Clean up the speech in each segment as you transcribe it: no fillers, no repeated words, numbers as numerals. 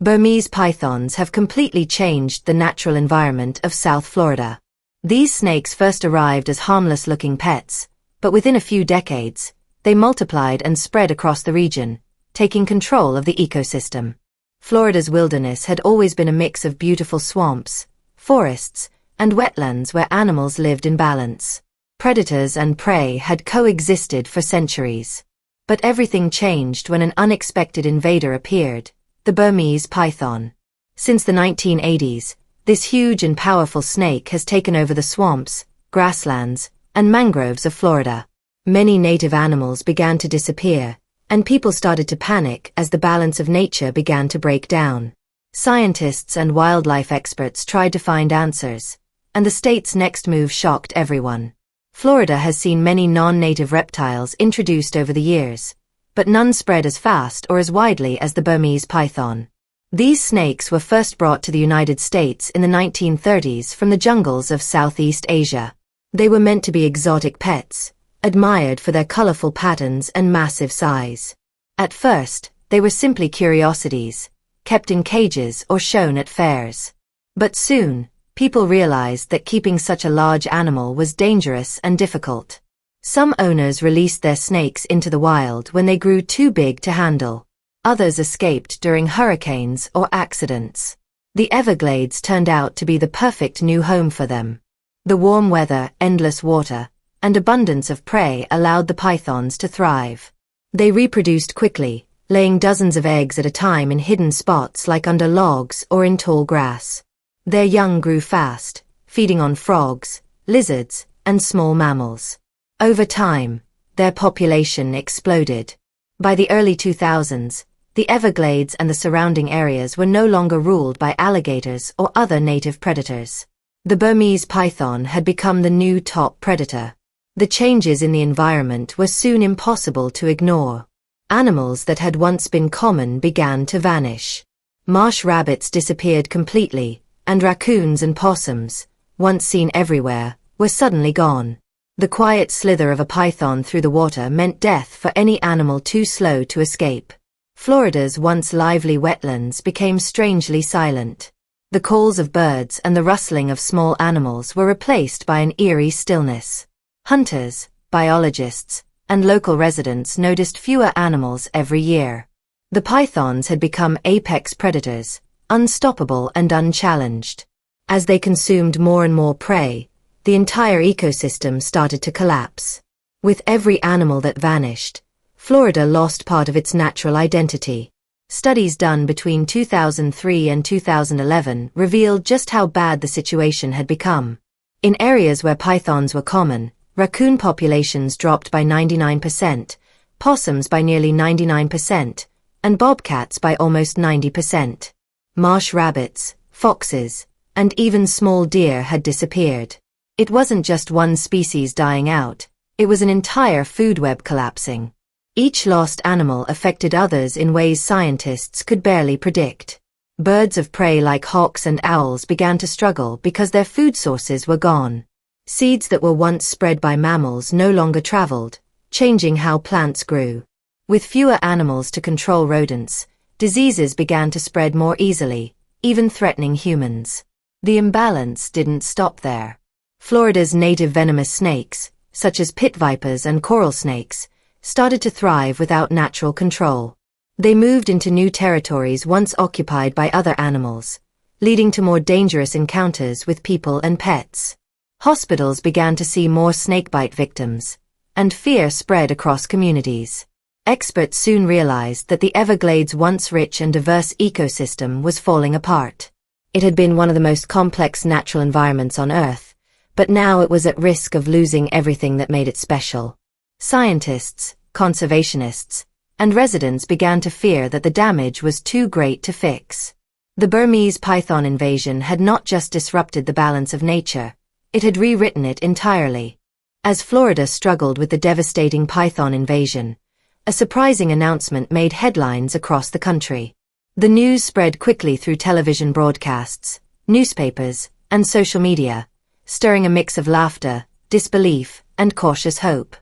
Burmese pythons have completely changed the natural environment of South Florida. These snakes first arrived as harmless-looking pets, but within a few decades, they multiplied and spread across the region, taking control of the ecosystem. Florida's wilderness had always been a mix of beautiful swamps, forests, and wetlands where animals lived in balance. Predators and prey had coexisted for centuries. But everything changed when an unexpected invader appeared, the Burmese python. Since the 1980s, this huge and powerful snake has taken over the swamps, grasslands, and mangroves of Florida. Many native animals began to disappear, and people started to panic as the balance of nature began to break down. Scientists and wildlife experts tried to find answers, and the state's next move shocked everyone. Florida has seen many non-native reptiles introduced over the years, but none spread as fast or as widely as the Burmese python. These snakes were first brought to the United States in the 1930s from the jungles of Southeast Asia. They were meant to be exotic pets, admired for their colorful patterns and massive size. At first, they were simply curiosities, kept in cages or shown at fairs. But soon, people realized that keeping such a large animal was dangerous and difficult. Some owners released their snakes into the wild when they grew too big to handle. Others escaped during hurricanes or accidents. The Everglades turned out to be the perfect new home for them. The warm weather, endless water, and abundance of prey allowed the pythons to thrive. They reproduced quickly, laying dozens of eggs at a time in hidden spots like under logs or in tall grass. Their young grew fast, feeding on frogs, lizards, and small mammals. Over time, their population exploded. By the early 2000s, the Everglades and the surrounding areas were no longer ruled by alligators or other native predators. The Burmese python had become the new top predator. The changes in the environment were soon impossible to ignore. Animals that had once been common began to vanish. Marsh rabbits disappeared completely, and raccoons and possums, once seen everywhere, were suddenly gone. The quiet slither of a python through the water meant death for any animal too slow to escape. Florida's once lively wetlands became strangely silent. The calls of birds and the rustling of small animals were replaced by an eerie stillness. Hunters, biologists, and local residents noticed fewer animals every year. The pythons had become apex predators, unstoppable and unchallenged. As they consumed more and more prey, the entire ecosystem started to collapse. With every animal that vanished, Florida lost part of its natural identity. Studies done between 2003 and 2011 revealed just how bad the situation had become. In areas where pythons were common, raccoon populations dropped by 99%, possums by nearly 99%, and bobcats by almost 90%. Marsh rabbits, foxes, and even small deer had disappeared. It wasn't just one species dying out, it was an entire food web collapsing. Each lost animal affected others in ways scientists could barely predict. Birds of prey like hawks and owls began to struggle because their food sources were gone. Seeds that were once spread by mammals no longer traveled, changing how plants grew. With fewer animals to control rodents, diseases began to spread more easily, even threatening humans. The imbalance didn't stop there. Florida's native venomous snakes, such as pit vipers and coral snakes, started to thrive without natural control. They moved into new territories once occupied by other animals, leading to more dangerous encounters with people and pets. Hospitals began to see more snakebite victims, and fear spread across communities. Experts soon realized that the Everglades' once rich and diverse ecosystem was falling apart. It had been one of the most complex natural environments on Earth, but now it was at risk of losing everything that made it special. Scientists, conservationists, and residents began to fear that the damage was too great to fix. The Burmese python invasion had not just disrupted the balance of nature, it had rewritten it entirely. As Florida struggled with the devastating python invasion, a surprising announcement made headlines across the country. The news spread quickly through television broadcasts, newspapers, and social media, stirring a mix of laughter, disbelief, and cautious hope.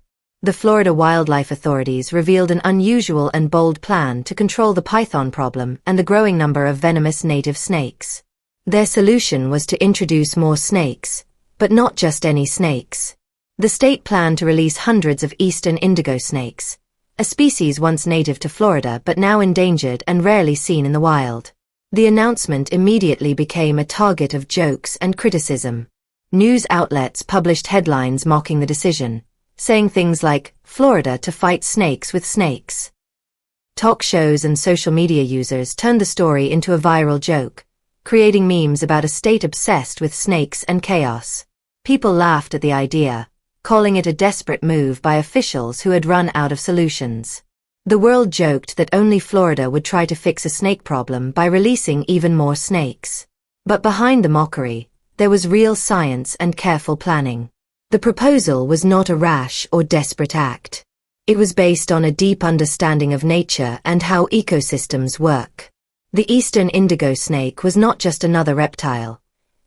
The Florida wildlife authorities revealed an unusual and bold plan to control the python problem and the growing number of venomous native snakes. Their solution was to introduce more snakes, but not just any snakes. The state planned to release hundreds of eastern indigo snakes, a species once native to Florida but now endangered and rarely seen in the wild. The announcement immediately became a target of jokes and criticism. News outlets published headlines mocking the decision, saying things like, "Florida to fight snakes with snakes." Talk shows and social media users turned the story into a viral joke, creating memes about a state obsessed with snakes and chaos. People laughed at the idea, calling it a desperate move by officials who had run out of solutions. The world joked that only Florida would try to fix a snake problem by releasing even more snakes. But behind the mockery, there was real science and careful planning. The proposal was not a rash or desperate act. It was based on a deep understanding of nature and how ecosystems work. The eastern indigo snake was not just another reptile.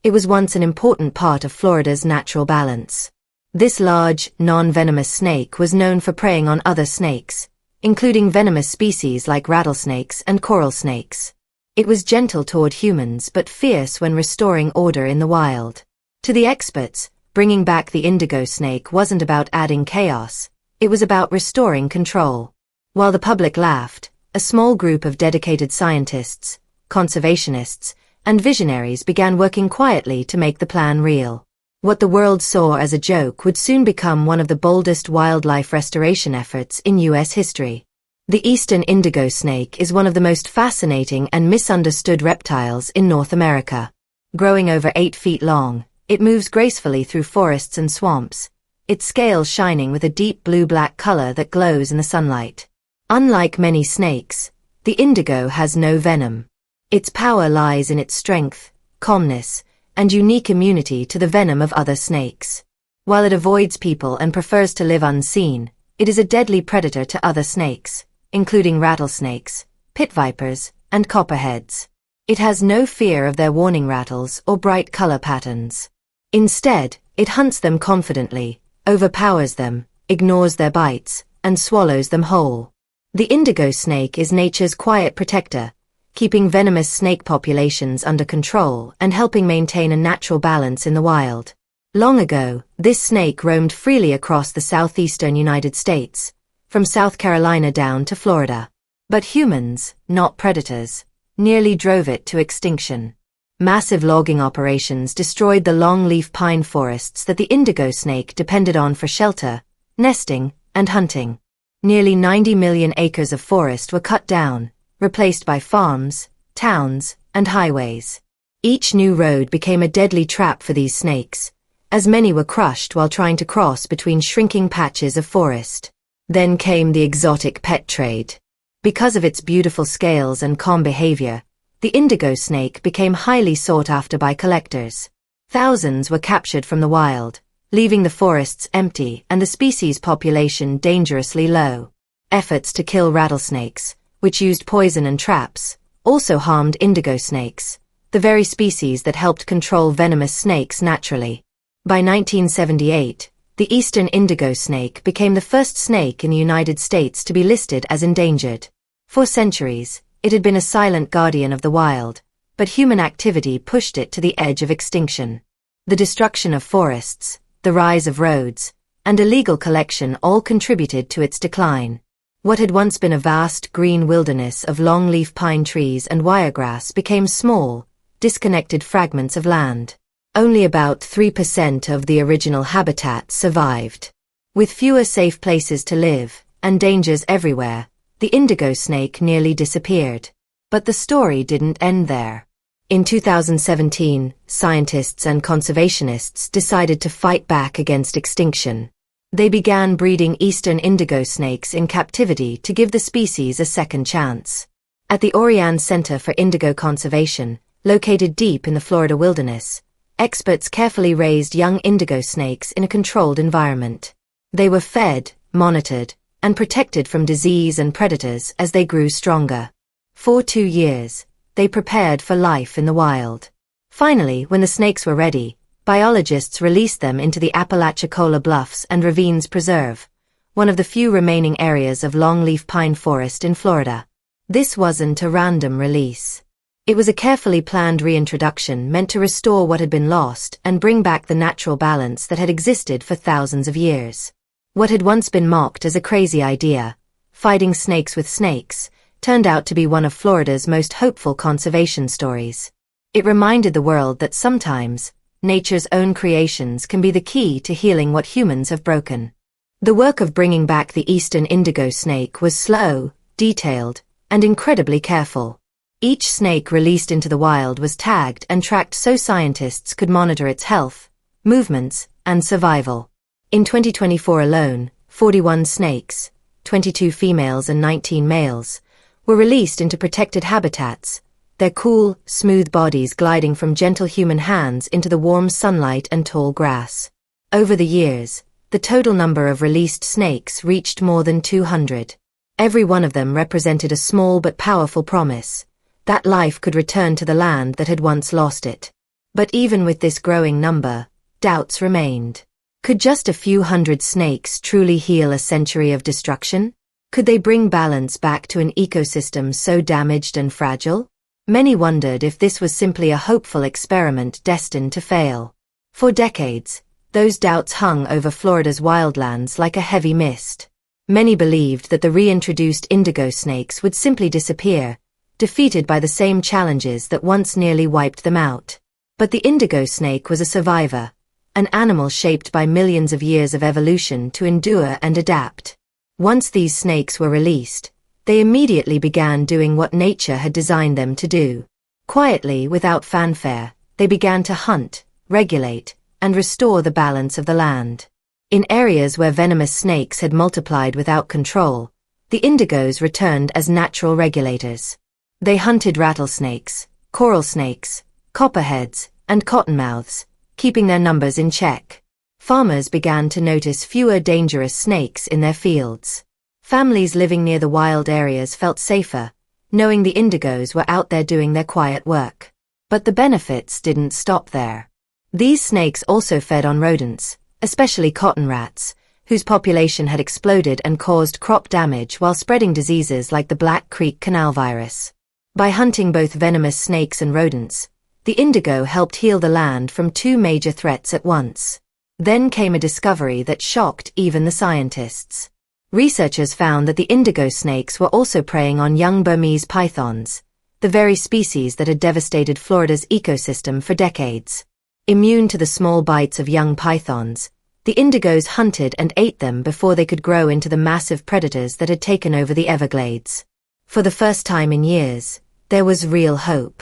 It was once an important part of Florida's natural balance. This large, non-venomous snake was known for preying on other snakes, including venomous species like rattlesnakes and coral snakes. It was gentle toward humans but fierce when restoring order in the wild. To the experts, bringing back the indigo snake wasn't about adding chaos, it was about restoring control. While the public laughed, a small group of dedicated scientists, conservationists, and visionaries began working quietly to make the plan real. What the world saw as a joke would soon become one of the boldest wildlife restoration efforts in U.S. history. The eastern indigo snake is one of the most fascinating and misunderstood reptiles in North America. Growing over 8 feet long, it moves gracefully through forests and swamps, its scales shining with a deep blue-black color that glows in the sunlight. Unlike many snakes, the indigo has no venom. Its power lies in its strength, calmness, and unique immunity to the venom of other snakes. While it avoids people and prefers to live unseen, it is a deadly predator to other snakes, including rattlesnakes, pit vipers, and copperheads. It has no fear of their warning rattles or bright color patterns. Instead, it hunts them confidently, overpowers them, ignores their bites, and swallows them whole. The indigo snake is nature's quiet protector, keeping venomous snake populations under control and helping maintain a natural balance in the wild. Long ago, this snake roamed freely across the southeastern United States, from South Carolina down to Florida. But humans, not predators, nearly drove it to extinction. Massive logging operations destroyed the longleaf pine forests that the indigo snake depended on for shelter, nesting, and hunting. Nearly 90 million acres of forest were cut down, replaced by farms, towns, and highways. Each new road became a deadly trap for these snakes, as many were crushed while trying to cross between shrinking patches of forest. Then came the exotic pet trade. Because of its beautiful scales and calm behavior, the indigo snake became highly sought after by collectors. Thousands were captured from the wild, leaving the forests empty and the species population dangerously low. Efforts to kill rattlesnakes, which used poison and traps, also harmed indigo snakes, the very species that helped control venomous snakes naturally. By 1978, the eastern indigo snake became the first snake in the United States to be listed as endangered. For centuries, it had been a silent guardian of the wild, but human activity pushed it to the edge of extinction. The destruction of forests, the rise of roads, and illegal collection all contributed to its decline. What had once been a vast green wilderness of longleaf pine trees and wiregrass became small, disconnected fragments of land. Only about 3% of the original habitat survived. With fewer safe places to live, and dangers everywhere, the indigo snake nearly disappeared. But the story didn't end there. In 2017, scientists and conservationists decided to fight back against extinction. They began breeding eastern indigo snakes in captivity to give the species a second chance. At the Orion Center for Indigo Conservation, located deep in the Florida wilderness, experts carefully raised young indigo snakes in a controlled environment. They were fed, monitored, and protected from disease and predators as they grew stronger. For 2 years, they prepared for life in the wild. Finally, when the snakes were ready, biologists released them into the Apalachicola Bluffs and Ravines Preserve, one of the few remaining areas of longleaf pine forest in Florida. This wasn't a random release. It was a carefully planned reintroduction meant to restore what had been lost and bring back the natural balance that had existed for thousands of years. What had once been mocked as a crazy idea, fighting snakes with snakes, turned out to be one of Florida's most hopeful conservation stories. It reminded the world that sometimes, nature's own creations can be the key to healing what humans have broken. The work of bringing back the eastern indigo snake was slow, detailed, and incredibly careful. Each snake released into the wild was tagged and tracked so scientists could monitor its health, movements, and survival. In 2024 alone, 41 snakes, 22 females and 19 males, were released into protected habitats, their cool, smooth bodies gliding from gentle human hands into the warm sunlight and tall grass. Over the years, the total number of released snakes reached more than 200. Every one of them represented a small but powerful promise that life could return to the land that had once lost it. But even with this growing number, doubts remained. Could just a few hundred snakes truly heal a century of destruction? Could they bring balance back to an ecosystem so damaged and fragile? Many wondered if this was simply a hopeful experiment destined to fail. For decades, those doubts hung over Florida's wildlands like a heavy mist. Many believed that the reintroduced indigo snakes would simply disappear, defeated by the same challenges that once nearly wiped them out. But the indigo snake was a survivor, an animal shaped by millions of years of evolution to endure and adapt. Once these snakes were released, they immediately began doing what nature had designed them to do. Quietly, without fanfare, they began to hunt, regulate, and restore the balance of the land. In areas where venomous snakes had multiplied without control, the indigos returned as natural regulators. They hunted rattlesnakes, coral snakes, copperheads, and cottonmouths, keeping their numbers in check. Farmers began to notice fewer dangerous snakes in their fields. Families living near the wild areas felt safer, knowing the indigos were out there doing their quiet work. But the benefits didn't stop there. These snakes also fed on rodents, especially cotton rats, whose population had exploded and caused crop damage while spreading diseases like the Black Creek Canal virus. By hunting both venomous snakes and rodents, the indigo helped heal the land from two major threats at once. Then came a discovery that shocked even the scientists. Researchers found that the indigo snakes were also preying on young Burmese pythons, the very species that had devastated Florida's ecosystem for decades. Immune to the small bites of young pythons, the indigos hunted and ate them before they could grow into the massive predators that had taken over the Everglades. For the first time in years, there was real hope.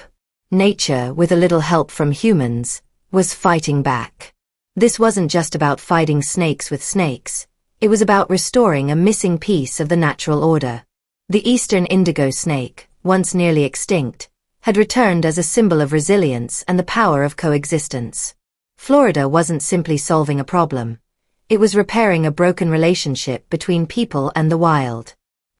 Nature, with a little help from humans, was fighting back. This wasn't just about fighting snakes with snakes. It was about restoring a missing piece of the natural order. The eastern indigo snake, once nearly extinct, had returned as a symbol of resilience and the power of coexistence. Florida wasn't simply solving a problem. It was repairing a broken relationship between people and the wild.